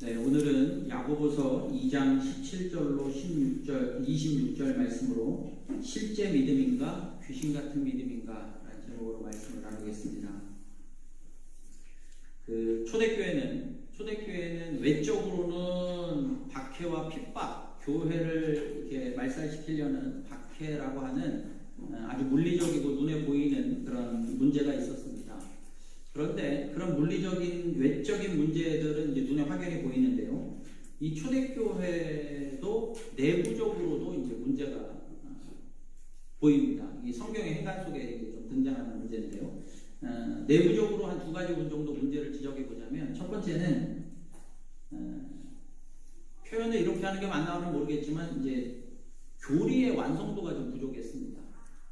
네, 오늘은 야고보서 2장 17절로 26절 말씀으로 실제 믿음인가 귀신 같은 믿음인가 라는 제목으로 말씀을 나누겠습니다. 초대교회는 외적으로는 박해와 핍박, 교회를 이렇게 말살시키려는 박해라고 하는 아주 물리적이고 눈에 보이는 그런 문제가 있었습니다. 그런데 그런 물리적인 외적인 문제들은 이제 눈에 확연히 보이는데요. 이 초대교회도 내부적으로도 이제 문제가 보입니다. 이 성경의 행간 속에 좀 등장하는 문제인데요. 내부적으로 한 두 가지 정도 문제를 지적해 보자면, 첫 번째는 표현을 이렇게 하는 게 맞나는 모르겠지만 이제 교리의 완성도가 좀 부족했습니다.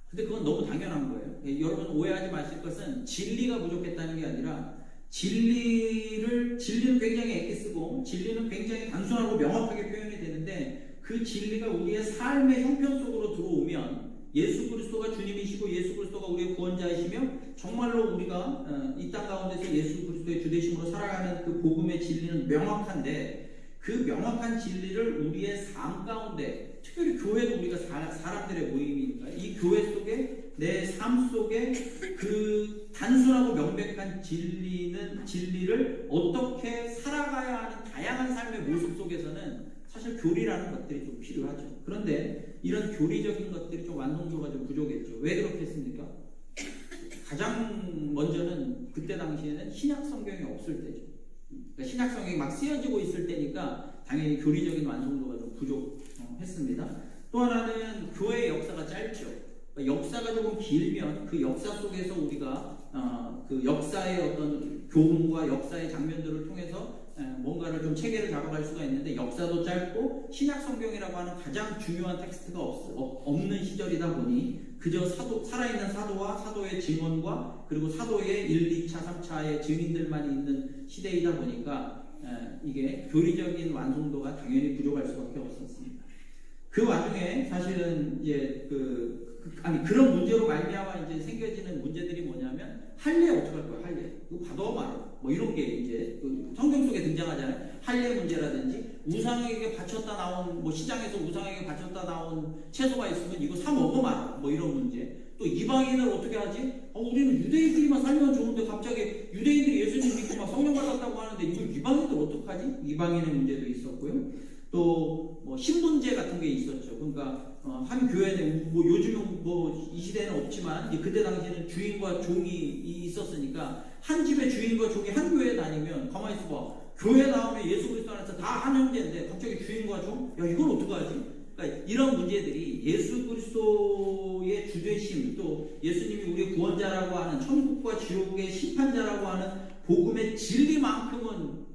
근데 그건 너무 당연한 거예요. 여러분 오해하지 마실 것은 진리가 부족했다는 게 아니라 진리는 굉장히 애기 쓰고 진리는 굉장히 단순하고 명확하게 표현이 되는데, 그 진리가 우리의 삶의 형편 속으로 들어오면 예수 그리스도가 주님이시고 예수 그리스도가 우리의 구원자이시며 정말로 우리가 이 땅 가운데서 예수 그리스도의 주되심으로 살아가는 그 복음의 진리는 명확한데, 그 명확한 진리를 우리의 삶 가운데, 특별히 교회도 우리가 사람들의 모임이니까 이 교회 속에 내 삶 속에 그 단순하고 명백한 진리를 어떻게 살아가야 하는 다양한 삶의 모습 속에서는 사실 교리라는 것들이 좀 필요하죠. 그런데 이런 교리적인 것들이 좀 완성도가 좀 부족했죠. 왜 그렇게 했습니까? 가장 먼저는 그때 당시에는 신약 성경이 없을 때죠. 그러니까 신약 성경이 막 쓰여지고 있을 때니까 당연히 교리적인 완성도가 좀 부족했습니다. 또 하나는 교회의 역사가 짧죠. 그러니까 역사가 조금 길면 그 역사 속에서 우리가 그 역사의 어떤 교훈과 역사의 장면들을 통해서 뭔가를 좀 체계를 잡아갈 수가 있는데, 역사도 짧고 신약 성경이라고 하는 가장 중요한 텍스트가 없는 시절이다 보니 그저 살아있는 사도와 사도의 증언과 그리고 사도의 1, 2차, 3차의 증인들만 있는 시대이다 보니까 이게 교리적인 완성도가 당연히 부족할 수밖에 없었습니다. 그 와중에 사실은 이제 그런 문제로 말미암아 이제 생겨지는 문제들이 뭐냐면, 할례 어떡할 거야, 할례. 이거 봐도 말아. 뭐 이런 게 이제 성경 속에 등장하잖아요. 할례 문제라든지, 우상에게 바쳤다 나온, 뭐 시장에서 우상에게 바쳤다 나온 채소가 있으면 이거 사 먹어 말아. 뭐 이런 문제. 또 이방인을 어떻게 하지? 우리는 유대인들이만 살면 좋은데 갑자기 유대인들이 예수님 믿고 막 성령 받았다고 하는데 이걸 이방인들 어떡하지? 이방인의 문제도 있었고요. 또 뭐 신분제 같은 게 있었죠. 그러니까 한 교회는 뭐 요즘은 뭐 이 시대는 없지만 이제 그때 당시에는 주인과 종이 있었으니까 한 집에 주인과 종이 한 교회에 다니면, 가만히 있어봐, 교회 나오면 예수 그리스도 안에서 다 한 형제인데 갑자기 주인과 종? 야, 이걸 어떡하지? 그러니까 이런 문제들이 예수 그리스도의 주되심, 또 예수님이 우리의 구원자라고 하는, 천국과 지옥의 심판자라고 하는 복음의 진리만큼은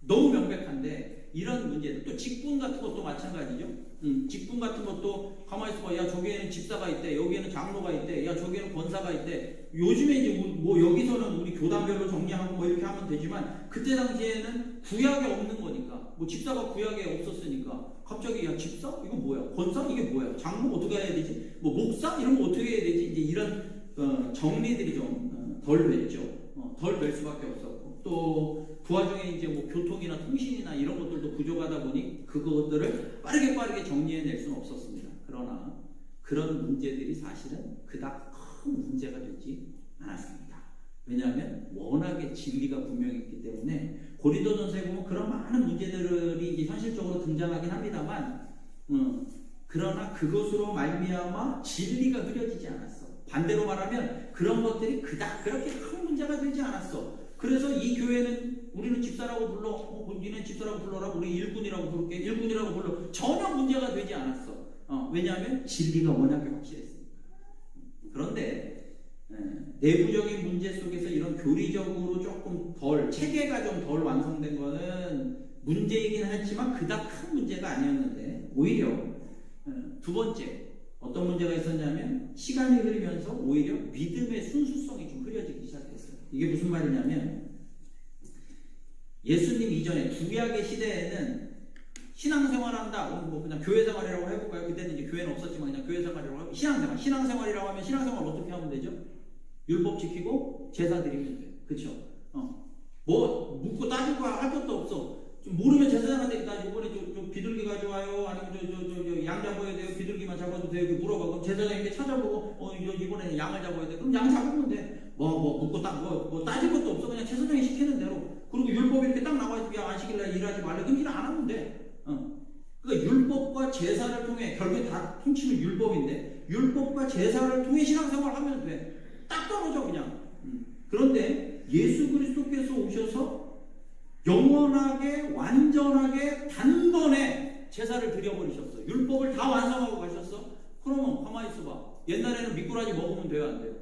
너무 명백한데, 이런 문제들, 또 직분 같은 것도 마찬가지죠. 직분 같은 것도 가만히 있어봐. 야, 저기에는 집사가 있대, 여기에는 장로가 있대, 야, 저기에는 권사가 있대. 요즘에 이제 뭐 여기서는 우리 교단별로 정리하고 뭐 이렇게 하면 되지만, 그때 당시에는 구약에 없는 거니까, 뭐 집사가 구약에 없었으니까 갑자기 야, 집사? 이거 뭐야? 권사? 이게 뭐야? 장로 어떻게 해야 되지? 뭐 목사? 이런 거 어떻게 해야 되지? 이제 이런 정리들이 좀 덜 됐죠. 덜 될 수밖에 없었고, 또 그 와중에 이제 뭐 교통이나 통신이나 이런 것들도 부족하다 보니 그것들을 빠르게 정리해낼 수는 없었습니다. 그러나 그런 문제들이 사실은 그닥 큰 문제가 되지 않았습니다. 왜냐하면 워낙에 진리가 분명했기 때문에. 고린도전서에 보면 그런 많은 문제들이 이제 현실적으로 등장하긴 합니다만, 그러나 그것으로 말미암아 진리가 흐려지지 않았어. 반대로 말하면 그런 것들이 그닥 그렇게 큰 문제가 되지 않았어. 그래서 이 교회는 우리는 집사라고 불러, 니네 집사라고 불러라, 우리 일꾼이라고 부를게, 일꾼이라고 불러. 전혀 문제가 되지 않았어. 왜냐하면 진리가 워낙에 확실했으니까. 그런데 내부적인 문제 속에서 이런 교리적으로 조금 체계가 좀 덜 완성된 거는 문제이긴 하지만 그닥 큰 문제가 아니었는데, 오히려 두 번째 어떤 문제가 있었냐면, 시간이 흐르면서 오히려 믿음의 순수성이 좀 흐려지기 시작했어요. 이게 무슨 말이냐면, 예수님 이전에 구약의 시대에는 신앙생활한다, 뭐 그냥 교회생활이라고 해볼까요? 그때는 이제 교회는 없었지만 그냥 교회생활이라고 하고, 신앙생활이라고 하면 신앙생활 어떻게 하면 되죠? 율법 지키고 제사 드리면 돼요. 그쵸? 뭐 묻고 따지고 할 것도 없어. 좀 모르면 제사장한테 나 이번에 저 비둘기 가져와요. 아니면 저 양 잡아야 돼요. 비둘기만 잡아도 돼요. 이렇게 물어봐. 그럼 제사장에게 찾아보고 이번에는 양을 잡아야 돼. 그럼 양 잡으면 돼. 묻고 뭐 따질 것도 없어. 그냥 제사장이 시키는 대로. 그리고 율법이 이렇게 딱 나와 있으면 야 안식일날 일하지 말래. 그럼 일 안 하면 돼. 그러니까 율법과 제사를 통해 결국에 다 통치는 율법인데 율법과 제사를 통해 신앙생활을 하면 돼. 딱 떨어져 그냥. 그런데 예수 그리스도께서 오셔서 영원하게 완전하게 단번에 제사를 드려버리셨어. 율법을 다 완성하고 가셨어. 그러면 가만히 있어봐. 옛날에는 미꾸라지 먹으면 돼요, 안 돼요?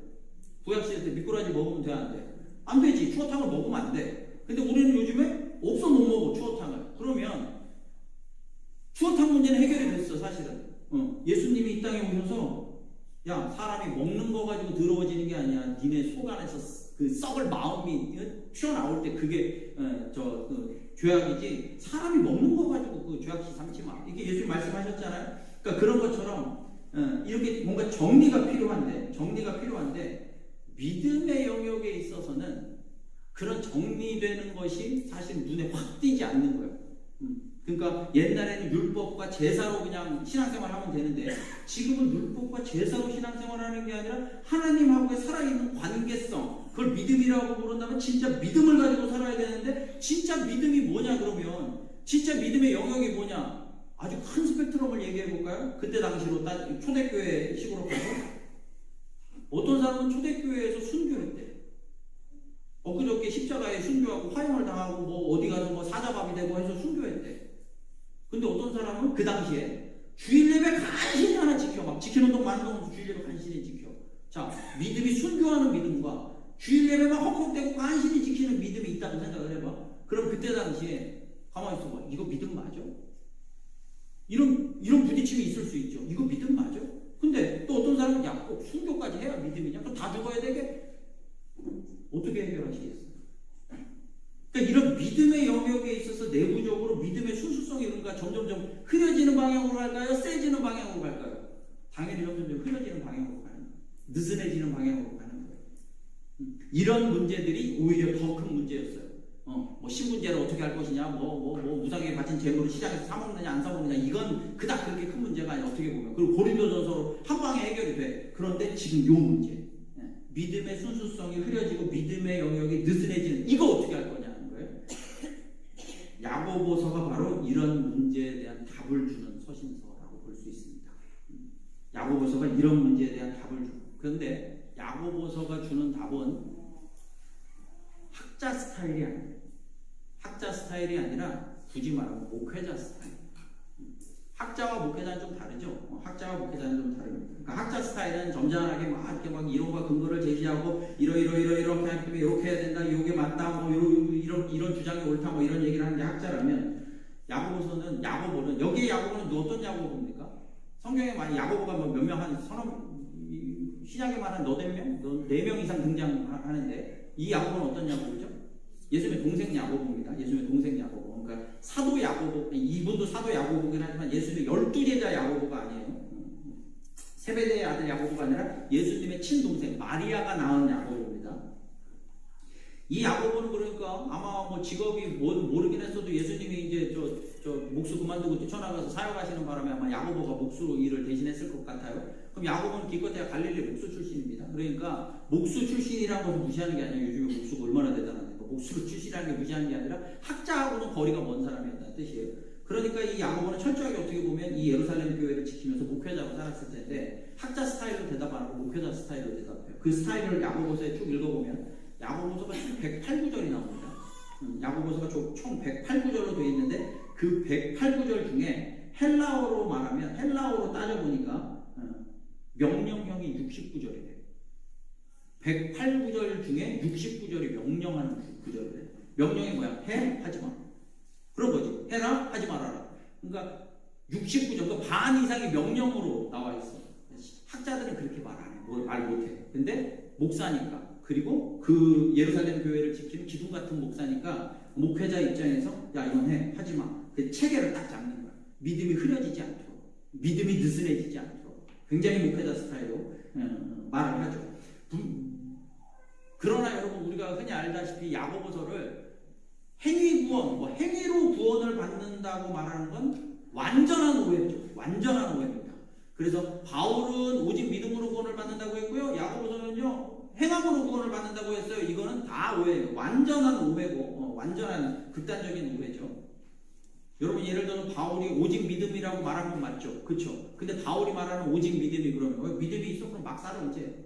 구약시대 때 미꾸라지 먹으면 돼요, 안 돼? 안 되지. 추어탕을 먹으면 안 돼. 근데 우리는 요즘에 없어 못 먹어 추어탕을. 그러면 추어탕 문제는 해결이 됐어 사실은. 예수님이 이 땅에 오셔서 야 사람이 먹는 거 가지고 더러워지는 게 아니야. 니네 속 안에서 그 썩을 마음이 튀어나올 때 그게 죄악이지. 사람이 먹는 거 가지고 그 죄악시 삼지 마. 이게 예수님 말씀하셨잖아요. 그러니까 그런 것처럼 이렇게 뭔가 정리가 필요한데 믿음의 영역에 있어서는 그런 정리되는 것이 사실 눈에 확 띄지 않는 거예요. 그러니까 옛날에는 율법과 제사로 그냥 신앙생활 하면 되는데 지금은 율법과 제사로 신앙생활 하는 게 아니라 하나님하고의 살아있는 관계성, 그걸 믿음이라고 부른다면 진짜 믿음을 가지고 살아야 되는데 진짜 믿음이 뭐냐 그러면 진짜 믿음의 영역이 뭐냐 아주 큰 스펙트럼을 얘기해 볼까요? 그때 당시로 초대교회 식으로 가서 어떤 사람은 초대교회에서 순교했대. 엊그저께 십자가에 순교하고 화형을 당하고 뭐 어디 가서 뭐 사자밥이 되고 해서 순교했대. 근데 어떤 사람은 그 당시에 주일 예배 간신히 하나 지켜. 막 지키는 동 마는 동 주일 예배 간신히 지켜. 자, 믿음이 순교하는 믿음과 주일 예배만 헉헉대고 간신히 지키는 믿음이 있다고 생각을 해봐. 그럼 그때 당시에 가만히 있어봐. 이거 믿음 맞아? 이런 부딪힘이 있을 수 있죠. 이거 믿음 맞아? 근데 또 어떤 사람은 야, 꼭 순교까지 해야 믿음이냐? 또 다 죽어야 되게? 어떻게 해결하시겠어요? 그러니까 이런 믿음의 영역에 있어서 내부적으로 믿음의 순수성이 그러니까 점점점 흐려지는 방향으로 갈까요? 세지는 방향으로 갈까요? 당연히 점점점 흐려지는 방향으로 가는 거예요. 느슨해지는 방향으로 가는 거예요. 이런 문제들이 오히려 더 큰 문제였어요. 뭐 신분제를 어떻게 할 것이냐, 무상하게 바친 재물을 시장에서 사먹느냐 안 사먹느냐 이건 그닥 그렇게 큰 문제가 아니야 어떻게 보면. 그리고 고린도전서로 한 방에 해결이 돼. 그런데 지금 요 문제, 믿음의 순수성이 흐려지고 믿음의 영역이 느슨해지는 이거 어떻게 할 거냐는 거예요. 야고보서가 바로 이런 문제에 대한 답을 주는 서신서라고 볼 수 있습니다. 야고보서가 이런 문제에 대한 답을 주는. 그런데 야고보서가 주는 답은 학자 스타일이 아니에요. 학자 스타일이 아니라 굳이 말하면 목회자 스타일. 학자와 목회자는 좀 다르죠. 학자와 목회자는 좀 다릅니다. 그러니까 학자 스타일은 점잖하게 이렇게 이론과 근거를 제시하고 이렇게 하기 때문에 이렇게 해야 된다. 이게 맞다. 이런 주장이 옳다. 이런 얘기를 하는 게 학자라면 야고보는 여기에 야고보는 어떤 야고보입니까? 성경에 많이 야고보가 몇 명 한 시작에만 한 너댓 명, 4명 이상 등장하는데 이 야고보는 어떤 야고보죠? 예수님의 동생 야고보입니다. 예수님의 동생 야고보. 그러니까 사도 야고보, 이분도 사도 야고보긴 하지만 예수님의 12제자 야고보가 아니에요. 세베대의 아들 야고보가 아니라 예수님의 친동생 마리아가 낳은 야고보입니다. 이 야고보는 그러니까 아마 직업이 모르긴 했어도 예수님이 이제 저 목수 그만두고 뛰쳐나가서 사역하시는 바람에 아마 야고보가 목수 일을 대신했을 것 같아요. 그럼 야고보는 기껏해야 갈릴리 목수 출신입니다. 그러니까 목수 출신이라는 것을 무시하는 게 아니라 요즘에 목수가 얼마나 대단한데 목수 출신이라는 게 무시하는 게 아니라 학자하고는 거리가 먼 사람이었다는 뜻이에요. 그러니까 이 야고보는 철저하게 어떻게 보면 이 예루살렘 교회를 지키면서 목회자로 살았을 텐데 학자 스타일로 대답 안 하고 목회자 스타일로 대답해요. 그 스타일을 야고보서에 쭉 읽어보면 야고보서가 총 108구절이 나옵니다. 야고보서가 총 108구절로 되어 있는데 그 108구절 중에 헬라어로 말하면 헬라어로 따져보니까 명령형이 69절이래요. 108구절 중에 69절이 명령하는 구절이래요. 명령이 뭐야? 해? 하지 마. 그런 거지. 해라? 하지 말아라. 그러니까 69절, 그러니까 반 이상이 명령으로 나와 있어. 학자들은 그렇게 말 안 해. 말 못 해. 근데 목사니까. 그리고 그 예루살렘 교회를 지키는 기둥 같은 목사니까 목회자 입장에서 야 이건 해. 하지 마. 그 체계를 딱 잡는 거야. 믿음이 흐려지지 않도록. 믿음이 느슨해지지 않도록. 굉장히 목회자 스타일로 말을 하죠. 그러나 여러분 우리가 흔히 알다시피 야고보서를 행위 구원, 뭐 행위로 구원을 받는다고 말하는 건 완전한 오해죠. 완전한 오해입니다. 그래서 바울은 오직 믿음으로 구원을 받는다고 했고요. 야고보서는요 행함으로 구원을 받는다고 했어요. 이거는 다 오해예요. 완전한 오해고 완전한 극단적인 오해죠. 여러분 예를 들면 바울이 오직 믿음이라고 말한 건 맞죠? 그렇죠? 근데 바울이 말하는 오직 믿음이 그러면 믿음이 있어? 그럼 막 살아 이제.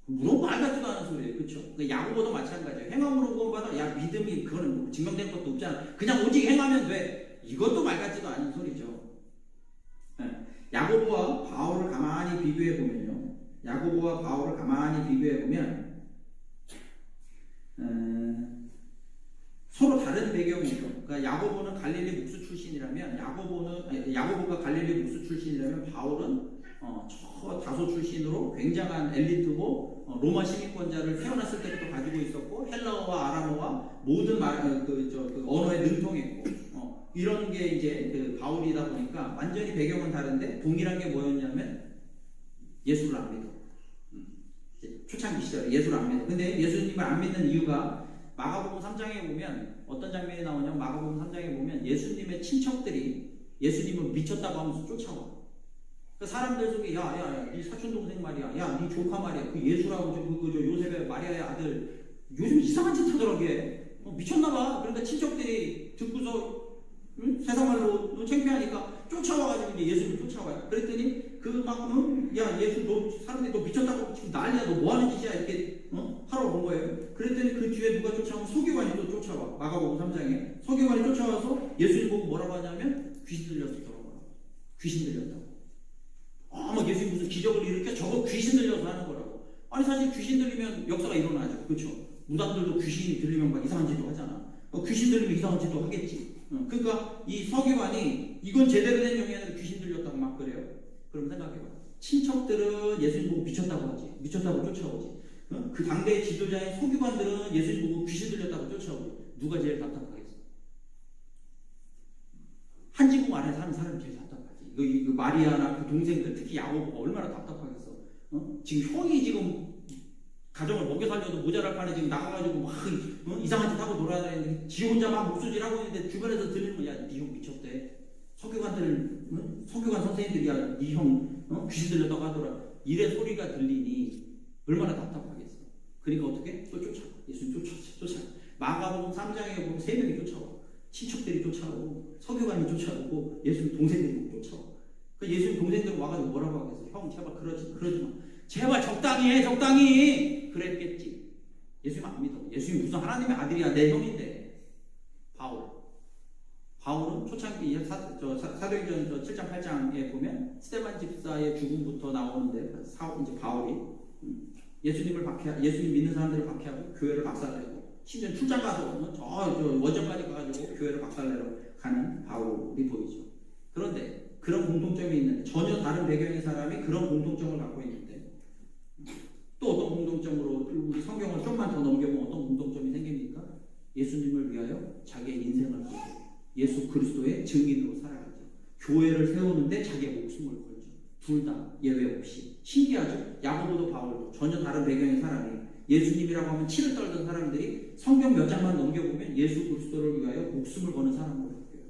물론 말 같지도 않은 소리예요. 그렇죠? 야고보도 마찬가지예요. 행함으로 구원받아. 야 믿음이 그거는 뭐 증명된 것도 없잖아. 그냥 오직 행하면 돼. 이것도 말 같지도 않은 소리죠. 네. 야고보와 바울을 가만히 비교해 보면요. 야고보와 바울을 가만히 비교해 보면 서로 다른 배경이죠. 그러니까 야고보는 갈릴리 목수 출신이라면 야고보가 갈릴리 목수 출신이라면 바울은 저 다소 출신으로 굉장한 엘리트고 로마 시민권자를 태어났을 때부터 가지고 있었고 헬라어와 아람어와 모든 언어에 능통했고 이런 게 이제 그 바울이다 보니까 완전히 배경은 다른데 동일한 게 뭐였냐면 예수를 안 믿어. 초창기 시절에 예수를 안 믿어. 근데 예수님을 안 믿는 이유가 마가복음 3장에 보면 어떤 장면이 나오냐면 마가복음 3장에 보면 예수님의 친척들이 예수님을 미쳤다고 하면서 쫓아와. 그 사람들 속에 야야야 네 사촌 동생 말이야, 야 네 조카 말이야, 그 예수라고 저 요셉의 마리아의 아들 요즘 이상한 짓 하더라고. 미쳤나봐. 그러니까 친척들이 듣고서 세상 말로 창피하니까 쫓아와가지고 이제 예수를 쫓아와요. 그랬더니 야 예수 너 사람들이 너 미쳤다고 지금 난리야, 너 뭐 하는 짓이야 이렇게 하러 온 거예요. 그랬더니 그 뒤에 누가 쫓아오면 서기관이 또 쫓아와. 마가복음 3장에 서기관이 쫓아와서 예수님 보고 뭐라고 하냐면 귀신 들렸더라고요. 귀신 들렸다고. 막 예수님 무슨 기적을 일으켜 저거 귀신 들려서 하는 거라고. 아니 사실 귀신 들리면 역사가 일어나죠. 그렇죠? 무당들도 귀신이 들리면 막 이상한 짓도 하잖아. 귀신 들리면 이상한 짓도 하겠지. 그러니까 이 서기관이 이건 제대로 된 영이 아니라 귀신 들렸다고 막 그래요. 그럼 생각해봐. 친척들은 예수님 보고 미쳤다고 하지. 미쳤다고 쫓아오지. 그 당대의 지도자인 서기관들은 예수님 보고 귀신 들렸다고 쫓아오지. 누가 제일 답답하겠어? 한 지붕 아래 사는 사람이 제일 답답하지. 그 마리아나 그 동생들 특히 야고보가 얼마나 답답하겠어. 지금 형이 지금 가정을 먹여 살려도 모자랄 판에 지금 나가가지고 막 이상한 짓 하고 돌아다니는데 지 혼자 막 목소리를 하고 있는데 주변에서 들리는 거야. 네 형 미쳤대. 서기관 선생님들이 야 네 형 귀신 들렸다고 하더라. 이래 소리가 들리니 얼마나 답답하겠어. 그러니까 어떻게? 또 쫓아가. 예수님 쫓아가. 마가복음 3장에 보면 3명이 쫓아와. 친척들이 쫓아오고 서기관이 쫓아오고 예수님 동생들이 쫓아와. 그 예수님 동생들 와가지고 뭐라고 하겠어? 형 제발 그러지 마. 제발 적당히 해, 적당히. 그랬겠지. 예수님 안 믿어. 예수님 무슨 하나님의 아들이야, 내 형인데. 바울은 초창기 사도행전 7장 8장에 보면 스데반 집사의 죽음부터 나오는데 이제 바울이 예수님 믿는 사람들을 박해하고 교회를 박살내고 심지어 출장 가서 저 원정까지 가가지고 교회를 박살내러 가는 바울이 보이죠. 그런데 그런 공통점이 있는데 전혀 다른 배경의 사람이 그런 공통점을 갖고 있는데 또 어떤 공통점으로 우리 성경을 좀만 더 넘겨보면 어떤 공통점이 생깁니까? 예수님을 위하여 자기의 인생을 걸고 예수 그리스도의 증인으로 살아가죠. 교회를 세우는데 자기의 목숨을 걸죠. 둘 다 예외 없이. 신기하죠? 야고보도 바울도 전혀 다른 배경의 사람이 예수님이라고 하면 치를 떨던 사람들이 성경 몇 장만 넘겨보면 예수 그리스도를 위하여 목숨을 거는 사람으로 바뀌어요.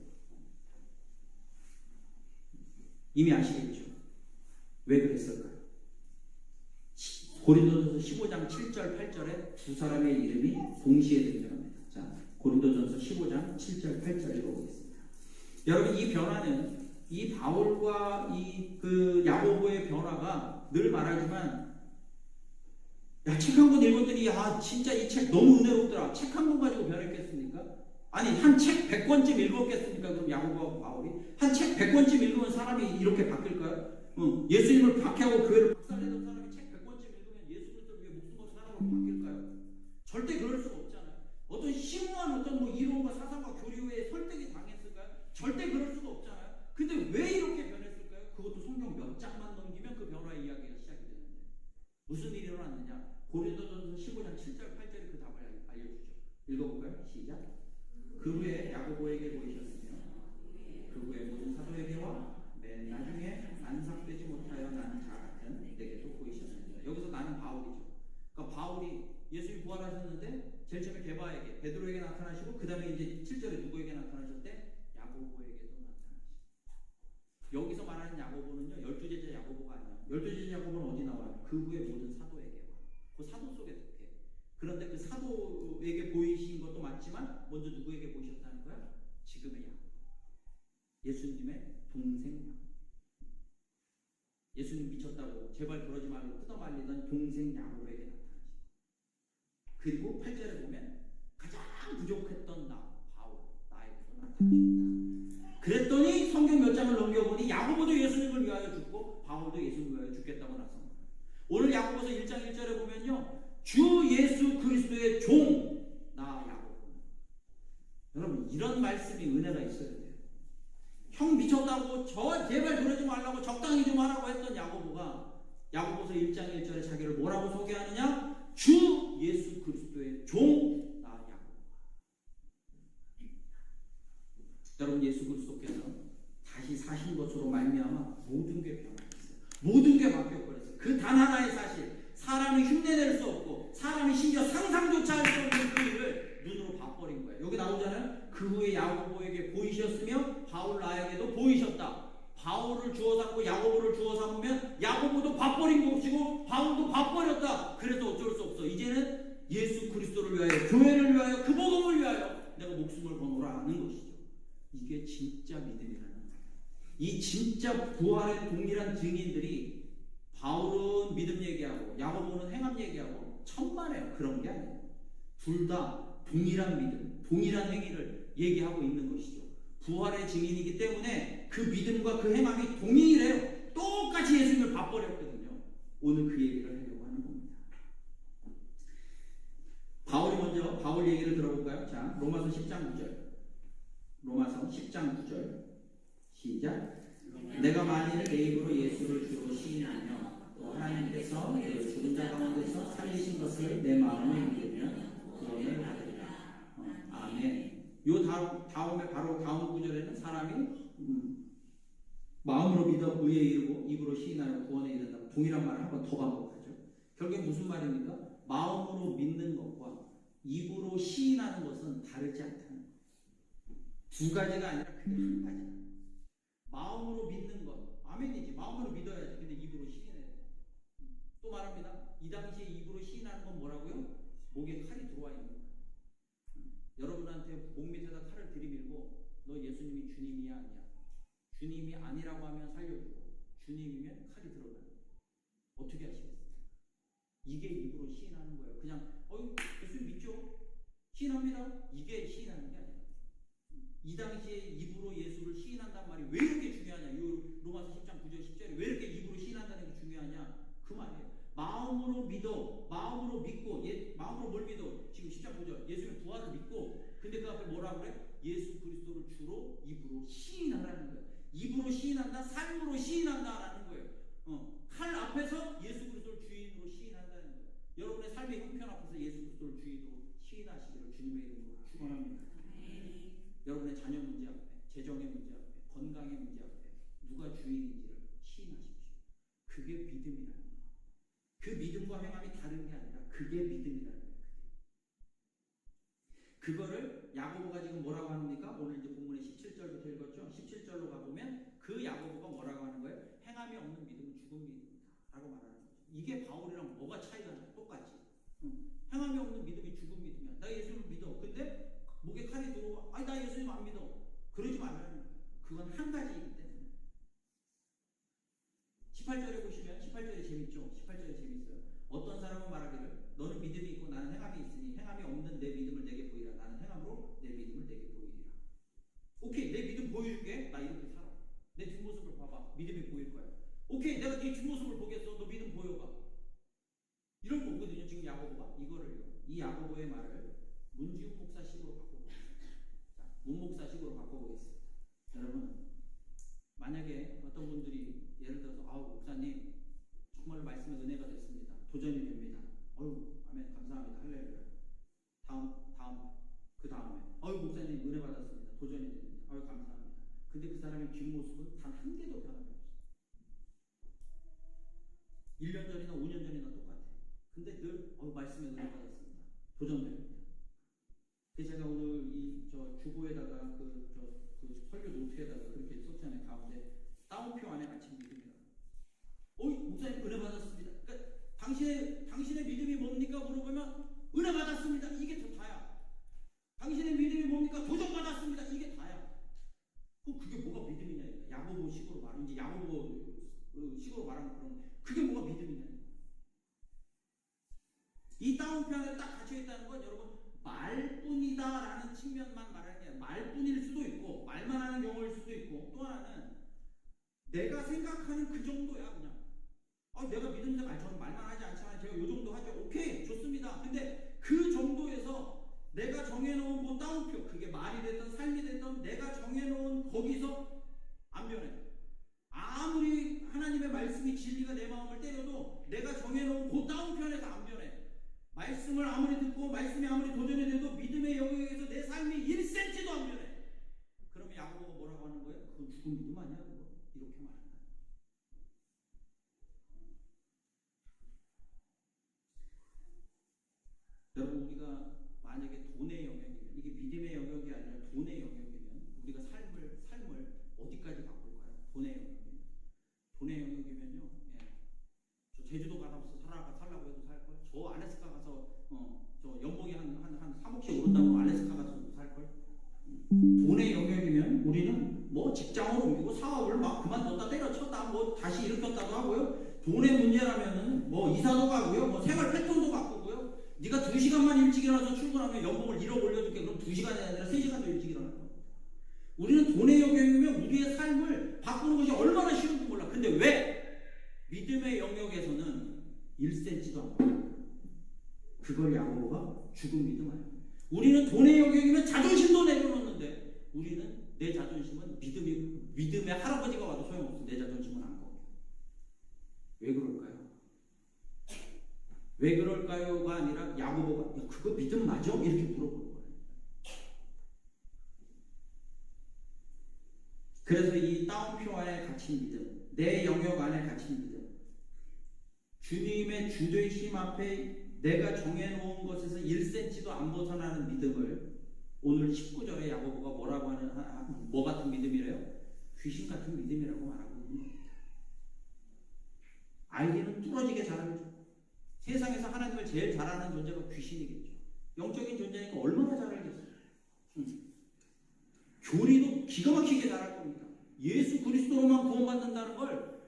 이미 아시겠죠? 왜 그랬을까요? 고린도전서 15장 7절 8절에 두 사람의 이름이 동시에 등장합니다. 자, 고린도전서 15장 7절 8절 읽어보겠습니다. 여러분 이 변화는 이 바울과 그 야고보의 변화가 늘 말하지만 책 한 권 읽었더니 진짜 이 책 너무 은혜롭더라. 책 한 권 가지고 변했겠습니까? 아니 한 책 100권쯤 읽었겠습니까? 그럼 야고보와 바울이 한 책 100권쯤 읽으면 사람이 이렇게 바뀔까요? 예수님을 박해하고 교회를 박살내던 사람이 책 100권쯤 읽으면 예수 그리스도를 위해 목숨 건 사람으로 바뀔까요? 절대 그럴 수가 없잖아요. 어떤 심오한 이론과 사상과 교리에 설득이 당했을까요? 절대 그럴 수가 없잖아요. 근데 왜 이렇게 변했을까요? 그것도 성경 몇 장만 넘기면 그 변화의 이야기가 시작이 되는데 무슨 일이 일어났느냐? 고린도전서 15장 7절 8절에 그 답을 알려주죠. 읽어볼까요? 시작. 그 후에 야고보에게 보이셨으며 그 후에 모든 사도에게와 맨 나중에 안상되지 못하여 난 자 같은 내게도 보이셨습니다. 여기서 나는 바울이죠. 그러니까 바울이 예수님 부활하셨는데 제일 처음에 게바에게 베드로에게 나타나시고 그 다음에 이제 예수님의 동생 야고보. 예수님 미쳤다고 제발 그러지 말고 뜯어말리던 동생 야고보에게 나타나시고, 그리고 8절에 보면 가장 부족했던 바울 나에게도 나타나십니다. 그랬더니 성경 몇 장을 넘겨보니 야고보도 예수님을 위하여 죽고 바울도 예수님을 위하여 죽겠다고 나섭니다. 오늘 야고보서 1장 1절에 보면요, 주 예수 그리스도의 종 나 야고보. 여러분, 이런 말씀이 은혜가 있어야 돼요. 형 미쳤다고 제발 그러지 말라고 적당히 좀 하라고 했던 야고보가 야고보서 1장 1절에 자기를 뭐라고 소개하느냐? 주 예수 그리스도의 종 나 야고보가. 여러분, 예수 그리스도께서 다시 사신 것으로 말미암아 모든 게 변화했어요. 모든 게 바뀌어버렸어요. 그 단 하나의 사실, 사람이 흉내낼 수 없고 사람이 심지어 상상조차 할 수 없는 그 일을 눈으로 봐버린 거예요. 여기 나오잖아요. 그 후에 야고보에게 보이셨으며 바울 나에게도 보이셨다. 바울을 주워 삼고 야고보를 주워 삼으면 야고보도 봐버린 것이고 바울도 봐버렸다. 그래서 어쩔 수 없어. 이제는 예수 그리스도를 위하여, 교회를 위하여, 그 복음을 위하여 내가 목숨을 거노라 하는 것이죠. 이게 진짜 믿음이라는 거예요. 이 진짜 부활의 동일한 증인들이 바울은 믿음 얘기하고 야고보는 행함 얘기하고 천만에요. 그런 게 아니에요. 둘 다 동일한 믿음, 동일한 행위를 얘기하고 있는 것이죠. 부활의 증인이기 때문에 그 믿음과 그 행함이 동일해요. 똑같이 예수님을 봐버렸거든요. 오늘 그 얘기를 하려고 하는 겁니다. 바울이 먼저 바울 얘기를 들어볼까요? 자, 로마서 10장 9절. 로마서 10장 9절. 시작. 내가 만일 내 입으로 예수를 주로 시인하며 또 하나님께서 그 죽은 자 가운데서 살리신 것을 내 마음에 믿으면 구원을 받으리라. 아멘. 요 다음에 바로 다음 구절에는 사람이 마음으로 믿어 의에 이르고 입으로 시인하여 구원에 이른다고 동일한 말을 한 번 더 반복하죠. 결국에 무슨 말입니까? 마음으로 믿는 것과 입으로 시인하는 것은 다르지 않다는 거예요. 두 가지가 아니라 그게 한 가지다. 마음으로 믿는 것, 아멘이지. 마음으로 믿어야지. 근데 입으로 시인해야 돼. 또 말합니다. 이 당시에 입으로 시인하는 건 뭐라고요? 목에 칼이 들어와 있는 거예요. 여러분한테 목 밑에다 칼을 들이밀고 너 예수님이 주님이야 아니야? 주님이 아니라고 하면 살려주고 주님이면 칼이 들어가요. 어떻게 하시겠어요? 이게 입으로 시인하는 거예요. 그냥 예수님 믿죠? 시인합니다. 이게 시인하는 게 아니에요. 이 당시에 입으로 예수를 시인한단 말이 왜 이렇게 중요하냐? 이 로마서 10장 9절 10절에 왜 이렇게 입으로 시인한다는 게 중요하냐? 그 말이에요. 마음으로 믿어, 마음으로 믿고, 마음으로 뭘 믿어? 지금 10장 9절 예수의 부활을 믿고, 근데 그 앞에 뭐라고 그래? 예수 그리스도를 주로 입으로 시인하라는 거예요. 입으로 시인한다, 삶으로 시인한다라는 거예요. 칼 앞에서 예수 그리스도를 주인으로 시인한다는 거예요. 여러분의 삶의 형편 앞에서 예수 그리스도를 주인으로 시인하시기를 주님의 이름으로 축원합니다. 여러분의 자녀 문제 앞에, 재정의 문제 앞에, 건강의 문제 앞에 누가 주인인지를 시인하십시오. 그게 믿음이라는 거예요. 그 믿음과 행함이 다른 게 아니라 그게 믿음이라는 거예요. 그거를 야고보가 지금 뭐라고 합니까? 오늘 이제 본문에 17절부터 읽었죠? 17절로 가보면 그 야고보가 뭐라고 하는 거예요? 행함이 없는 믿음은 죽은 믿음이다 라고 말하는 거죠. 이게 바울이랑 뭐가 차이가 나요? 똑같지. 행함이 없는 믿음이 죽은 믿음이야. 나 예수를 믿어. 근데 목에 칼이 들어와. 아니 나 예수님 안 믿어. 그러지 말라는 거예요. 그건 한 가지이기 때문에. 18절에 보시면 18절이 재밌죠. 18절이 재밌어요. 어떤 사람은 말하기를 너는 믿음이 있고 나는 행함이 있으니 행함이 없는 내 믿음을 내게 보이라. 나는 행함으로 내 믿음을 내게 보이리라. 오케이, 내 믿음 보여줄게. 나 이렇게 살아. 내 뒷모습을 봐봐. 믿음이 보일 거야. 오케이, 내가 네 뒷모습을 보겠어. 너 믿음 보여봐. 이런 거거든요. 지금 야고보가 이거를요. 이 야고보의 말을 문지훈 목사식으로 바꿔보겠습니다. 자, 문 목사식으로 바꿔보겠습니다. 여러분, 만약에 어떤 분들이 예를 들어서 목사님 정말 말씀의 은혜가 됐습니다. 도전이 됩니다. 아멘, 감사합니다. 할렐루야. 그 다음에 목사님 은혜 받았습니다. 도전이 됩니다. 감사합니다. 근데 그 사람의 뒷모습은 단 한 개도 변함이 없어요. 1년 전이나 5년 전이나 똑같아요. 근데 늘 말씀에 은혜 받았습니다. 도전됩니다. 그래서 제가 오늘 주보에다가 그 설교 노트에다가 그렇게 썼잖아요. 가운데 따옴표 안에 같이 믿음이라고. 목사님 은혜 받았습니다. 그러니까 당신의 믿음이 뭡니까? 물어보면 은혜 받았습니다. 이게 더 다야. 당신의 믿음이 뭡니까? 도전 받았습니다. 이게 다야. 그럼 그게 뭐가 믿음이야? 죽은 믿음 아니야 그거? 이렇게 말한다. 여러분 우리가 만약에 돈의 영역이면 이게 믿음의 영역이 아니라 돈의 영역이면 우리가 삶을 어디까지 바꿀까요? 돈의 영역이면 돈의 영역이면요. 예. 저 제주도 가서 살라고 해도 살 걸. 저 알래스카 가서 저 연봉이 한 3억씩 오른다고 알래스카 가서도 살 걸. 돈의 영역이면 우리는 뭐 직장을 옮기고 사업을 막 그만뒀다 때려쳤다 뭐 다시 일으켰다도 하고요. 돈의 문제라면은 뭐 이사도 가고요. 뭐 생활 패턴도 바꾸고요. 네가 2시간만 일찍 일어나서 출근하면 연봉을 1억 올려줄게. 그럼 2시간이 아니라 3시간 더 일찍 일어날 거야. 우리는 돈의 영역이면 우리의 삶을 바꾸는 것이 얼마나 쉬운지 몰라. 근데 왜 믿음의 영역에서는 1cm도 안 보여? 그걸 야고보가 죽은 믿음 아니야. 우리는 돈의 영역이면 자존심도 내려놓는데 우리는 내 자존심은 믿음의 할아버지가 와도 소용없어. 내 자존심은 안 꺾여. 왜 그럴까요? 왜 그럴까요가 아니라 야고보가 그거 믿음 맞아? 이렇게 물어보는 거예요. 그래서 이 따옴표 안에 갇힌 믿음, 내 영역 안에 갇힌 믿음, 주님의 주되심 앞에 내가 정해놓은 것에서 1cm도 안 벗어나는 믿음을 오늘 19절에 야고보가 뭐라고 하는 뭐 같은 믿음이래요? 귀신 같은 믿음이라고 말하고 있는 겁니다. 알기는 뚫어지게 잘하죠. 세상에서 하나님을 제일 잘하는 존재가 귀신이겠죠. 영적인 존재니까 얼마나 잘 알겠어요. 교리도 기가 막히게 잘할 겁니다. 예수 그리스도로만 구원받는다는 걸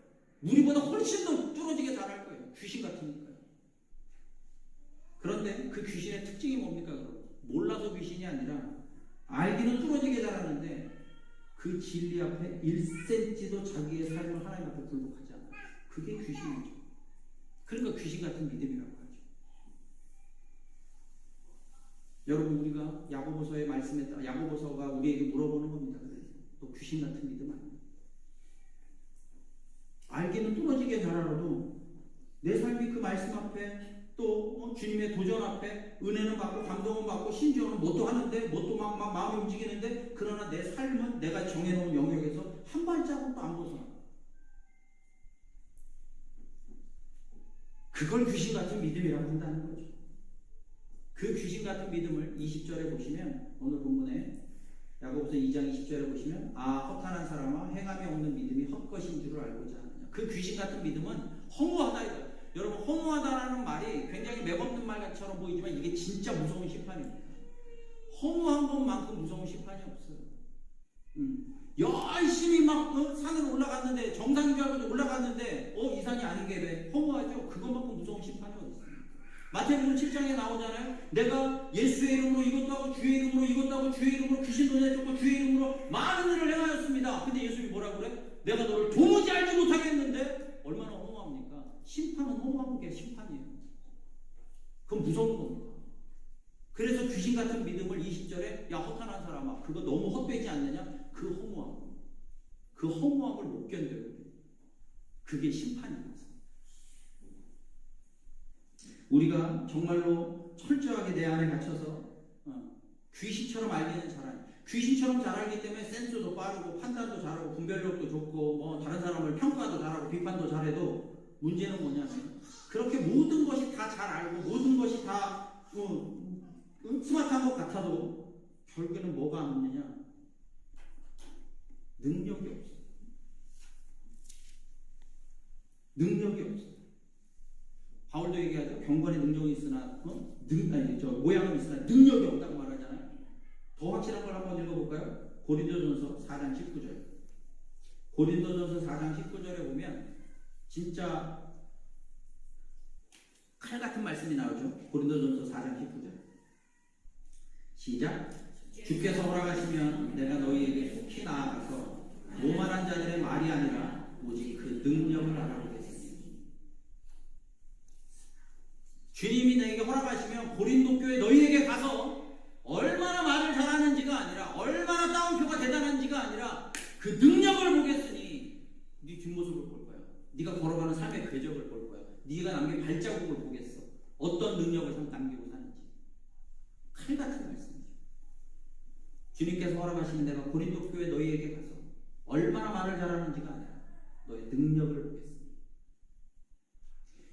우리보다 훨씬 더 뚫어지게 잘할 거예요. 귀신 같으니까요. 그런데 그 귀신의 특징이 뭡니까? 그럼? 몰라서 귀신이 아니라 알기는 뚫어지게 잘하는데 그 진리 앞에 1cm도 자기의 삶을 하나님 앞에 굴복하지 않아요. 그게 귀신이죠. 그러니까 귀신 같은 믿음이라고 하죠. 여러분 우리가 야고보서의 말씀에 따라 야고보서가 우리에게 물어보는 겁니다. 그래서 또 귀신 같은 믿음 아니에요. 알기는 뚫어지게 잘하라도 내 삶이 그 말씀 앞에 또 주님의 도전 앞에 은혜는 받고 감동은 받고 심지어는 뭣도 하는데 뭣도 막 마음이 움직이는데 그러나 내 삶은 내가 정해놓은 영역에서 한 발자국도 안 벗어나. 그걸 귀신 같은 믿음이라고 한다는 거죠. 그 귀신 같은 믿음을 20절에 보시면 오늘 본문에 야고보서 2장 20절에 보시면 허탄한 사람아 행함이 없는 믿음이 헛것인 줄을 알고자 하느냐. 그 귀신 같은 믿음은 허무하다 이거예요. 여러분 허무하다라는 말이 굉장히 맥없는 말처럼 보이지만 이게 진짜 무서운 심판입니다. 허무한 것만큼 무서운 심판이 없어요. 열심히 막 산을 올라갔는데 정상인 줄 알고 올라갔는데 이 산이 아닌 게 왜 허무하죠? 그것만큼 무서운 심판이 어디 있습니까? 마태복음 7장에 나오잖아요. 내가 예수의 이름으로 이것도 하고 주의 이름으로 이것도 하고 주의 이름으로 귀신도 내쫓고 주의 이름으로 많은 일을 행하였습니다. 근데 예수님이 뭐라 그래? 내가 너를 도무지 알지 못하겠는데 얼마나 허무합니까? 심판은 허무한 게 심판이에요. 그건 무서운 겁니다. 그래서 귀신 같은 믿음을 20절에 야 허탄한 사람아 그거 너무 헛되지 않느냐? 그 허무함을 못 견뎌요. 그게 심판입니다. 우리가 정말로 철저하게 내 안에 갇혀서 귀신처럼 알기는 잘하니 귀신처럼 잘 알기 때문에 센스도 빠르고 판단도 잘하고 분별력도 좋고 뭐 다른 사람을 평가도 잘하고 비판도 잘해도 문제는 뭐냐면 그렇게 모든 것이 다 잘 알고 모든 것이 다 스마트한 것 같아도 결국에는 뭐가 안 없느냐? 능력이 없어. 능력이 없어. 바울도 얘기하죠. 경건의 능력이 있으나 모양은 있으나 능력이 없다고 말하잖아요. 더 확실한 걸 한번 읽어볼까요? 고린도전서 4장 19절. 고린도전서 4장 19절에 보면 진짜 칼 같은 말씀이 나오죠. 고린도전서 4장 19절. 시작. 주께서 허락하시면 내가 너희에게 속히 나아가서 오만한 자들의 말이 아니라 오직 그 능력을 알아보겠습니다. 주님이 내게 허락하시면 고린도 교회 너희에게 가서 얼마나 말을 잘하는지가 아니라 얼마나 따옴표가 대단한지가 아니라 그 능력을 보겠으니 네 뒷모습을 볼 거야. 네가 걸어가는 삶의 궤적을 볼 거야. 네가 남긴 발자국을 보겠어. 어떤 능력을 남기고 사는지. 칼 같은 말씀이죠. 주님께서 허락하시는 내가 고린도 교회 너희에게 가서 얼마나 말을 잘하는지가 아니라 너의 능력을 보겠습니다.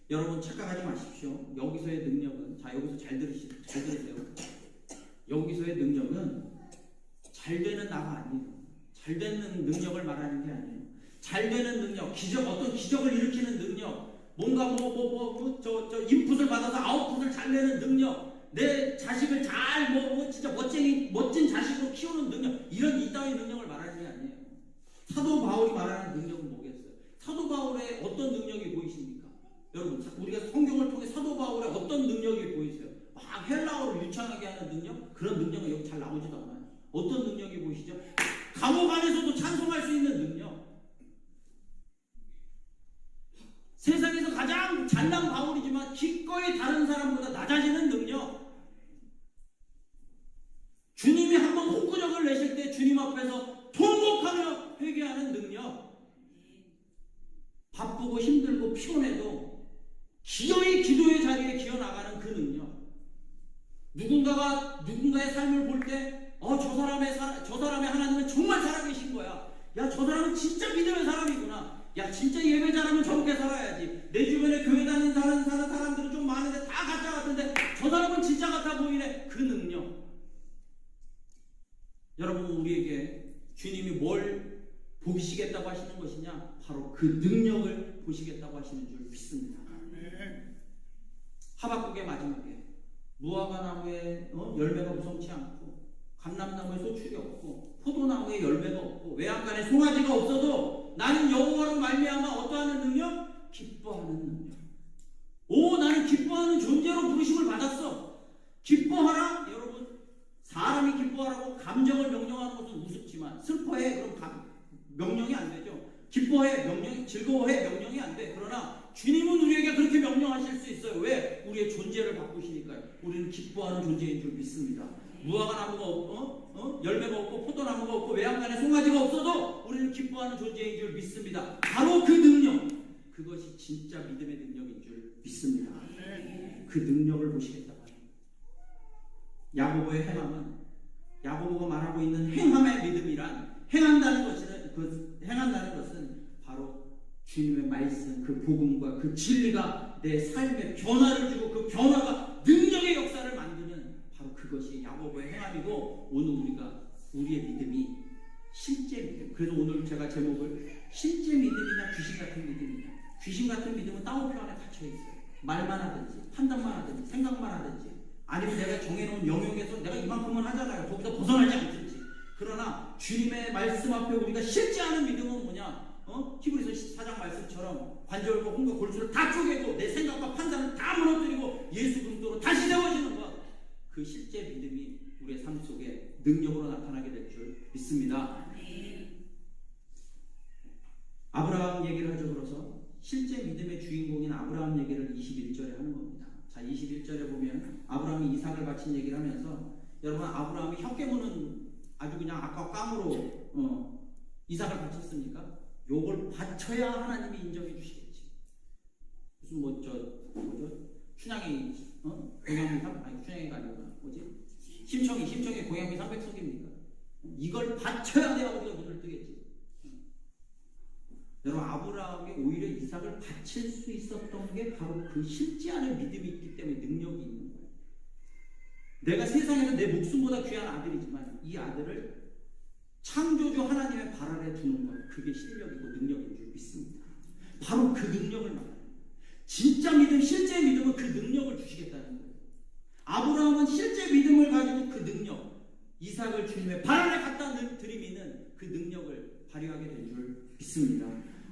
여러분 착각하지 마십시오. 여기서의 능력은, 자 여기서 잘 들으세요. 여기서의 능력은 잘 되는 나가 아니에요. 잘 되는 능력을 말하는 게 아니에요. 잘 되는 능력, 어떤 기적을 일으키는 능력, 뭔가 인풋을 받아서 아웃풋을 잘 내는 능력, 내 자식을 잘 진짜 멋진 자식으로 키우는 능력, 이 따위 능력을 말하는 게 아니에요. 사도 바울이 말하는 능력은 뭐겠어요? 사도 바울의 어떤 능력이 보이십니까? 여러분, 우리가 성경을 통해 사도 바울의 어떤 능력이 보이세요? 막 헬라어를 유창하게 하는 능력? 그런 능력은 여기 잘 나오지도 않아요. 어떤 능력이 보이시죠? 감옥 안에서도 찬송할 수 있는 능력. 세상에서 가장 잘난 바울이지만 기꺼이 다른 사람보다 낮아지는 능력. 주님이 한번 홍구적을 내실 때 주님 앞에서 통곡하며 회개하는 능력. 바쁘고 힘들고 피곤해도 기어이 기도의 자리에 기어나가는 그 능력. 누군가의 삶을 볼 때 저 사람의 하나님은 정말 살아계신 거야. 야, 저 사람은 진짜 믿음의 사람이구나. 야, 진짜 예배 잘하면 저렇게 살아야지. 내 주변에 교회 다니는 사람들은 좀 많은데 다 가짜 같은데 저 사람은 진짜 같아 보이네. 그 능력. 여러분, 우리에게 주님이 뭘 보시겠다고 하시는 것이냐? 바로 그 능력을 보시겠다고 하시는 줄 믿습니다. 하박국의 마지막에 무화과 나무에 열매가 무성치 않고, 감람나무에 소출이 없고, 포도나무에 열매가 없고, 외양간에 송아지가 없어도 나는 여호와로 말미암아 어떠하는 능력? 기뻐하는 능력. 나는 기뻐하는 존재로 부르심을 받았어. 기뻐하라. 여러분, 사람이 기뻐하라고 감정을 명령하는 것은 우습지만, 슬퍼해 그럼 명령이 안 되죠. 기뻐해 즐거워해 명령이 안 돼. 그러나 주님은 우리에게 그렇게 명령하실 수 있어요. 왜? 우리의 존재를 바꾸시니까요. 우리는 기뻐하는 존재인 줄 믿습니다. 무화과 나무가 없고 열매가 없고 포도나무가 없고 외양간에 송아지가 없어도 우리는 기뻐하는 존재인 줄 믿습니다. 바로 그 능력, 그것이 진짜 믿음의 능력인 줄 믿습니다. 그 능력을 보시겠다고 합니다. 야고보의 행함은, 야고보가 말하고 있는 행함의 믿음이란, 행한다는 것은 바로 주님의 말씀, 그 복음과 그 진리가 내 삶에 변화를 주고 그 변화가 능력의 역사를 만드는 바로 그것이 야고보의 행함이고, 오늘 우리의 믿음이 실제 믿음. 그래서 오늘 제가 제목을 실제 믿음이냐 귀신 같은 믿음이냐. 귀신 같은 믿음은 따옴표 안에 갇혀 있어요. 말만 하든지 판단만 하든지 생각만 하든지, 아니면 내가 정해놓은 영역에서 내가 이만큼은 하잖아요. 거기서 벗어나지 않든지. 그러나 주님의 말씀 앞에 우리가 실제하는 믿음은 뭐냐? 히브리서 14장 말씀처럼 관절과 혼과 골수를 다 쪼개고 내 생각과 판단을 다 무너뜨리고 예수 그리스도로 다시 세워지는 것. 그 실제 믿음이 우리의 삶 속에 능력으로 나타나게 될 줄 믿습니다. 아브라함 얘기를 하죠. 그래서 실제 믿음의 주인공인 아브라함 얘기를 21절에 하는 겁니다. 자, 21절에 보면 아브라함이 이삭을 바친 얘기를 하면서, 여러분, 아브라함이 혀깨무는 아주 그냥 아까 깡으로 이삭을 바쳤습니까? 요걸 바쳐야 하나님이 인정해 주시겠지. 무슨 춘향이 고양이 춘향이가 아니구나. 심청이 고양이 300석입니까? 이걸 바쳐야 내 아버지가 눈을 뜨겠지. 여러분, 아브라함이 오히려 이삭을 바칠 수 있었던 게 바로 그 실제 안에 믿음이 있기 때문에 능력이 있는 거예요. 내가 세상에서 내 목숨보다 귀한 아들이지만 이 아들을 창조주 하나님의 발 아래 두는 것, 그게 실력이고 능력인 줄 믿습니다. 바로 그 능력을 말하는 거예요. 진짜 믿음, 실제 믿음은 그 능력을 주시겠다는 거예요. 아브라함은 실제 믿음을 가지고 그 능력, 이삭을 주님의 발 아래 갖다 들이미는 그 능력을 발휘하게 된 줄 믿습니다.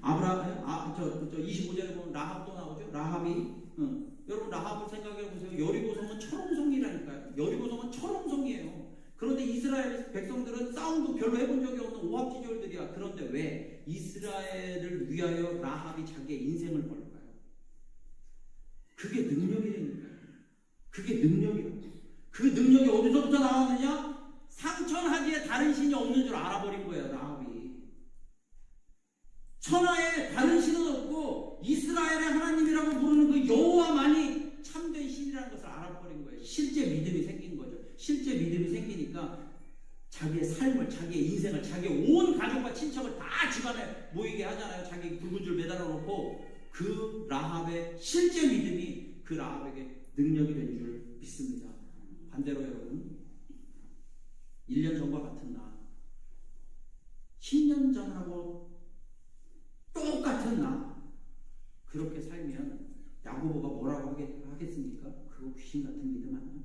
25절에 보면 라합도 나오죠. 라합이, 여러분 라합을 생각해 보세요. 여리고성은 철옹성이라니까요. 여리고성은 철옹성이에요. 그런데 이스라엘 백성들은 싸움도 별로 해본 적이 없는 오합지졸들이야. 그런데 왜 이스라엘을 위하여 라합이 자기의 인생을 걸까요? 그게 능력이라니까요. 그게 능력이에요. 그 능력이 어디서부터 나왔느냐? 상천하기에 다른 신이 없는 줄 알아버린 거예요. 라합이. 천하에 다른 신은 없고 이스라엘의 하나님이라고 부르는 그 여호와만이 참된 신이라는 것을 알아버린 거예요. 실제 믿음이 생긴 거죠. 실제 믿음이 생기니까 자기의 삶을, 자기의 인생을, 자기의 온 가족과 친척을 다 집안에 모이게 하잖아요. 자기 붉은 줄 매달아 놓고 그 라합의 실제 믿음이 그 라합에게 능력이 된 줄 믿습니다. 반대로 여러분, 1년 전과 같은 나, 10년 전하고 똑같은 나, 그렇게 살면 야고보가 뭐라고 하겠습니까? 그거 귀신 같은 믿음 아니야?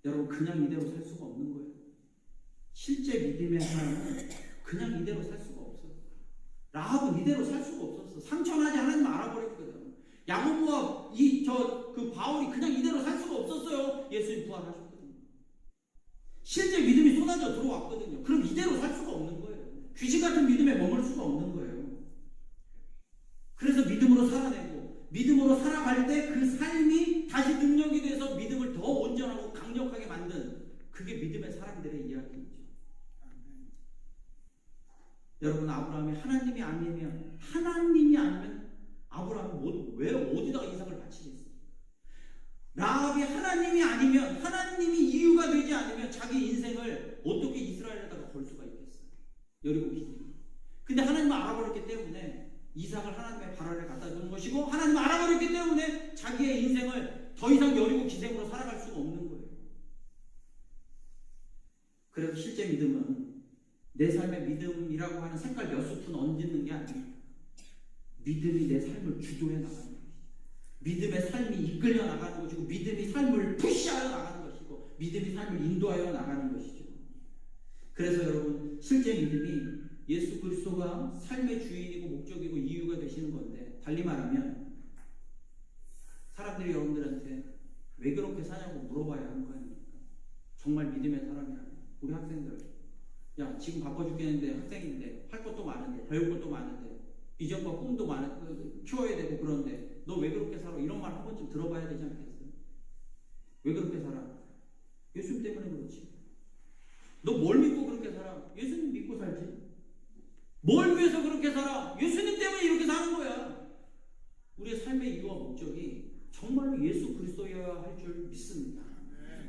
여러분, 그냥 이대로 살 수가 없는 거예요. 실제 믿음의 사람은 그냥 이대로 살 수가 없어요. 라합은 이대로 살 수가 없었어. 상처나지 하나님 알아버렸거든. 야고보와 그 바울이 그냥 이대로 살 수가 없었어요. 예수님 부활하셨거든요. 실제 믿음이 쏟아져 들어왔거든요. 그럼 이대로 살 수가 없는 거예요. 귀신 같은 믿음에 머물 수가 없는 거예요. 그래서 믿음으로 살아내고 믿음으로 살아갈 때 그 삶이 다시 능력이 돼서 믿음을 더 온전하고 강력하게 만든, 그게 믿음의 사람들의 이야기이죠. 여러분, 아브라함이 하나님이 아니면 아브라함이 왜 어디다가 이삭을 바치겠어요? 라합이 하나님이 아니면, 하나님이 이유가 되지 않으면 자기 인생을 어떻게 이스라엘에다가 걸 수가 있겠어요? 여리고 기준이. 근데 하나님을 알아버렸기 때문에 이삭을 하나님의 발 아래 갖다 주는 것이고, 하나님을 알아버렸기 때문에 자기의 인생을 더 이상 여리고 기생으로 살아갈 수가 없는 거예요. 그래서 실제 믿음은 내 삶의 믿음이라고 하는 색깔 몇 스푼 얹는 게 아닙니다. 믿음이 내 삶을 주도해 나가는 것이죠. 믿음의 삶이 이끌려 나가는 것이고, 믿음이 삶을 푸시하여 나가는 것이고, 믿음이 삶을 인도하여 나가는 것이죠. 그래서 여러분, 실제 믿음이 예수 그리스도가 삶의 주인이고 목적이고 이유가 되시는 건데, 달리 말하면 사람들이 여러분들한테 왜 그렇게 사냐고 물어봐야 하는 거 아닙니까? 정말 믿음의 사람이라면. 우리 학생들, 야, 지금 바빠 죽겠는데, 학생인데 할 것도 많은데, 배울 것도 많은데, 비전과 꿈도 키워야 되고, 그런데 너 왜 그렇게 살아? 이런 말 한 번쯤 들어봐야 되지 않겠어요? 왜 그렇게 살아? 예수님 때문에 그렇지. 너 뭘 믿고 그렇게 살아? 예수님 믿고 살지. 뭘 위해서 그렇게 살아? 예수님 때문에 이렇게 사는 거야. 우리의 삶의 이유와 목적이 정말로 예수 그리스도여야 할 줄 믿습니다.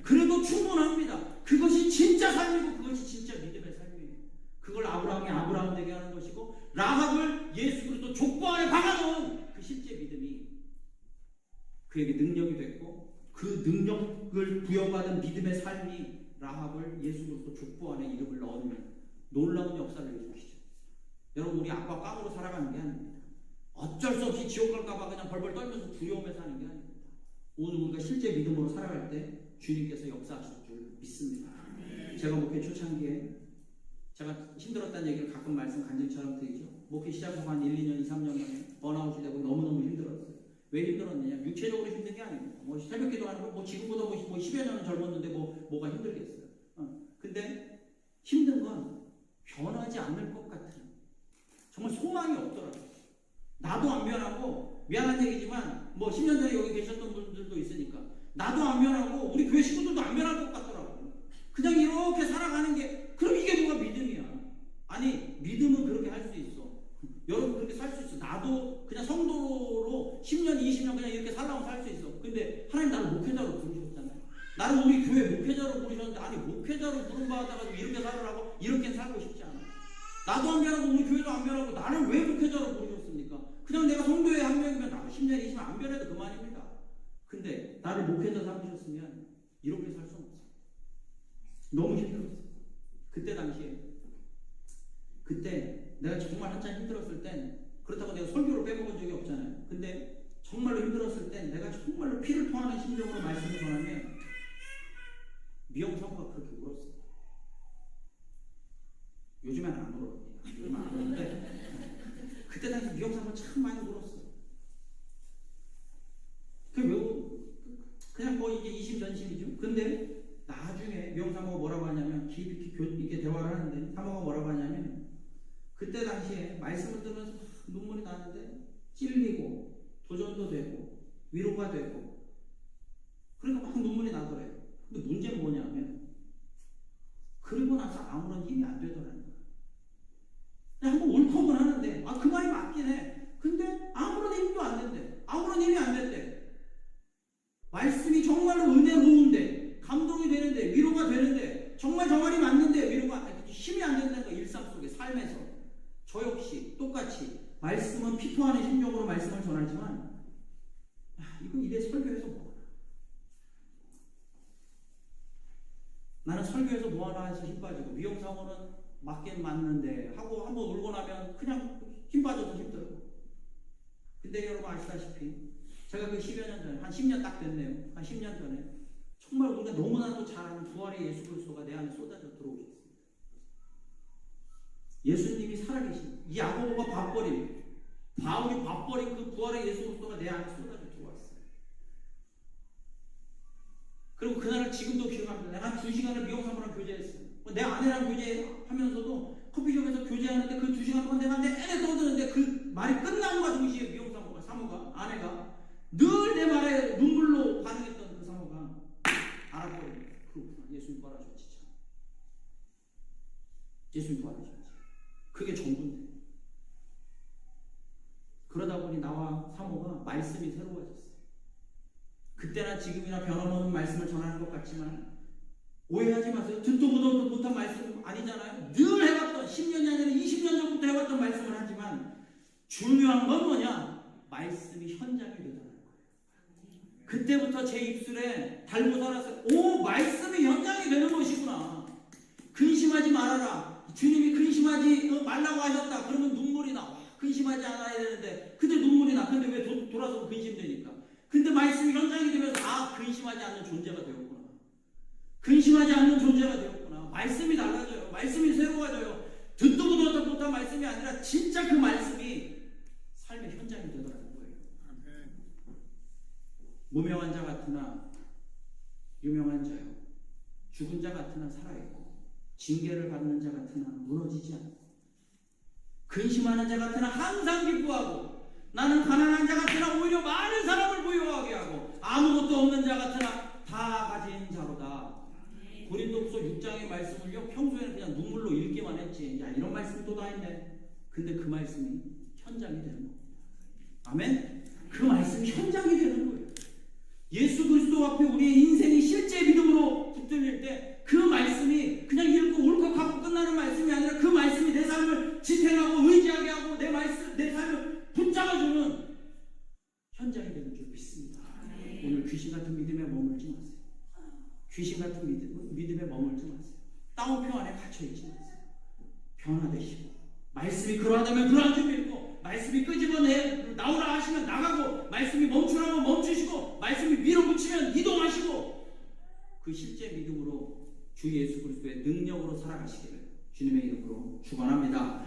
그래도 충분합니다. 그것이 진짜 삶이고 그것이 진짜 믿음의 삶이에요. 그걸 아브라함이 아브라함 되게 하는 것이고, 라합을 예수 그리스도 족보 안에 박아놓은 그 실제 믿음이 그에게 능력이 됐고, 그 능력을 부여받은 믿음의 삶이 라합을 예수 그리스도 족보 안에 이름을 넣으면 놀라운 역사를 이루시죠. 여러분, 우리 아빠 깡으로 살아가는 게 아닙니다. 어쩔 수 없이 지옥 갈까봐 그냥 벌벌 떨면서 두려움에 사는 게 아닙니다. 오늘 우리가 실제 믿음으로 살아갈 때 주님께서 역사하실 줄 믿습니다. 제가 목회 초창기에 제가 힘들었다는 얘기를 가끔 말씀 간증처럼 드리죠. 목회 시작하고 한 1, 2년, 2, 3년 만에 번아웃이 되고 너무너무 힘들었어요. 왜 힘들었느냐? 육체적으로 힘든 게 아닙니다. 뭐 새벽 기도하는 거, 지금보다 뭐 10여 년은 젊었는데 뭐가 힘들겠어요. 근데 힘든 건 변하지 않을 것 같은, 정말 소망이 없더라고요. 나도 안 변하고, 미안한 얘기지만 뭐 10년 전에 여기 계셨던 분들도 있으니까 나도 안 변하고 우리 교회 식구들도 안 변할 것 같더라고요. 그냥 이렇게 살아가는 게, 그럼 이게 뭐가 믿음이야? 아니, 믿음은 그렇게 할 수 있어. 여러분 그렇게 살 수 있어. 나도 그냥 성도로 10년, 20년 그냥 이렇게 살라고 살 수 있어. 근데 하나님 나를 목회자로 부르셨잖아요. 나는 우리 교회 목회자로 부르셨는데, 아니 목회자로 부름받아가지고 이렇게 살으라고? 이렇게 살고 싶지 않아. 나도 안 변하고 우리 교회도 안 변하고 나를 왜 목회자로 부르셨습니까? 그냥 내가 성도의 한 명이면 나도 10년, 20년 안 변해도 그만입니다. 근데 나를 목회자 삼으셨으면 이렇게 살 수는 없어. 너무 힘들었어. 그때 당시에, 그때 내가 정말 한참 힘들었을 땐, 그렇다고 내가 설교를 빼먹은 적이 없잖아요. 근데 정말로 힘들었을 땐 내가 정말로 피를 토하는 심정으로 말씀을 전하면 미영 사모가 그렇게 울었어요. 요즘에는 안 울어요. 요즘은 안 우는데 그때 당시 미영 사모가 참 많이 울었어요. 그냥 뭐 이게 이심전심이죠. 근데 나중에 미영 사모가 뭐라고 하냐면, 깊이 있게 대화를 하는데 사모가 뭐라고 하냐면, 그때 당시에 말씀을 들으면서 눈물이 나는데 찔리고 도전도 되고 위로가 되고, 그러니까 막 눈물이 나더래요. 근데 문제는 뭐냐면, 그리고 나서 아무런 힘이 안 되더라는 거예요. 한번 울컥은 하는데, 그 말이 맞긴 해. 근데 아무런 힘도 안 된대. 아무런 힘이 안 된대. 말씀이 정말로 은혜로운 정말 저 말이 맞는데 이러고 힘이 안 된다는 거. 일상 속에 삶에서 저 역시 똑같이 말씀은 피토하는 심정으로 말씀을 전하지만 이거 이래 설교해서 뭐하나, 나는 설교해서 뭐하나 해서 힘 빠지고 미용사고는 맞긴 맞는데 하고 한번 울고 나면 그냥 힘 빠져서 힘들고. 근데 여러분 아시다시피 제가 그 10여 년 전에, 한 10년 딱 됐네요. 한 10년 전에 정말 우리가 너무나도 잘 아는 부활의 예수 그리스도가 내 안에 쏟아져 들어오셨습니다. 예수님이 살아계신, 이 야고보가 밥버린, 바울이 밥버린 그 부활의 예수 그리스도가 내 안에 쏟아져 들어왔어요. 그리고 그날을 지금도 기억합니다. 내가 한 2시간을 미용사모랑 교제했어요. 내 아내랑 교제하면서도 커피숍에서 교제하는데 그 2시간 동안 내가 내내 떠드는데 그 말이 끝나고가 동시에 미용사모가, 사모가, 아내가 늘 내 말에 눈물로 반응했던 그 사모가 알았거든요. 그렇구나. 예수님 부활하셨지 참. 예수님 부활하셨지. 그게 전부인데. 그러다 보니 나와 사모가 말씀이 새로워졌어요. 그때나 지금이나 변함없는 말씀을 전하는 것 같지만 오해하지 마세요. 듣도 보도 못한 말씀 아니잖아요. 늘 해왔던 10년이 아니라 20년 전부터 해왔던 말씀을 하지만 중요한 건 뭐냐? 말씀이 현장이 되더라는 거예요. 그때부터 제 입술에 달고 살았어요. 오, 말씀이 현장이 되는 것이구나. 근심하지 말아라. 주님이 근심하지 말라고 하셨다. 그러면 눈물이 나. 근심하지 않아야 되는데 근데 눈물이 나. 근데 왜 돌아서 근심되니까? 근데 말씀이 현장이 되면서 근심하지 않는 존재가 되었구나. 근심하지 않는 존재가 되었구나. 말씀이 달라져요. 말씀이 새로워져요. 듣도 보도 못한 말씀이 아니라 진짜 그 말씀이 삶의 현장이 되더라는 거예요. 무명한 자 같으나 유명한 자요. 죽은 자 같으나 살아있고 징계를 받는 자 같으나 무너지지 않고 근심하는 자 같으나 항상 기뻐하고 나는 가난한 자 같으나 오히려 많은 사람을 부유하게 하고 아무것도 없는 자 같으나 다 가진 자로다. 고린도후서 6장의 말씀을요 평소에는 그냥 눈물로 읽기만 했지. 야, 이런 말씀이 또 다 있네. 근데 그 말씀이 현장이 되는 겁니다. 아멘? 그 말씀이 현장이 되는 거예요. 예수 그리스도 앞에 우리의 인생이 실제 믿음으로 붙들릴 때 그 말씀이 그냥 읽고 울컥하고 끝나는 말씀이 아니라 그 말씀이 내 삶을 지탱하고 의지하게 하고 내 삶을 붙잡아주는 현장이 되는 줄 믿습니다. 오늘 귀신 같은 믿음에 머물지 마세요. 귀신 같은 믿음에 머물지 마세요. 따옴표 안에 갇혀있지 마세요. 변화되시고 말씀이 그러하다면 그러한 줄 믿고 말씀이 끄집어내 나오라 하시면 나가고 말씀이 멈추라면 멈추시고 말씀이 밀어붙이면 이동하시고 그 실제 믿음으로 주 예수 그리스도의 능력으로 살아가시기를 주님의 이름으로 축원합니다.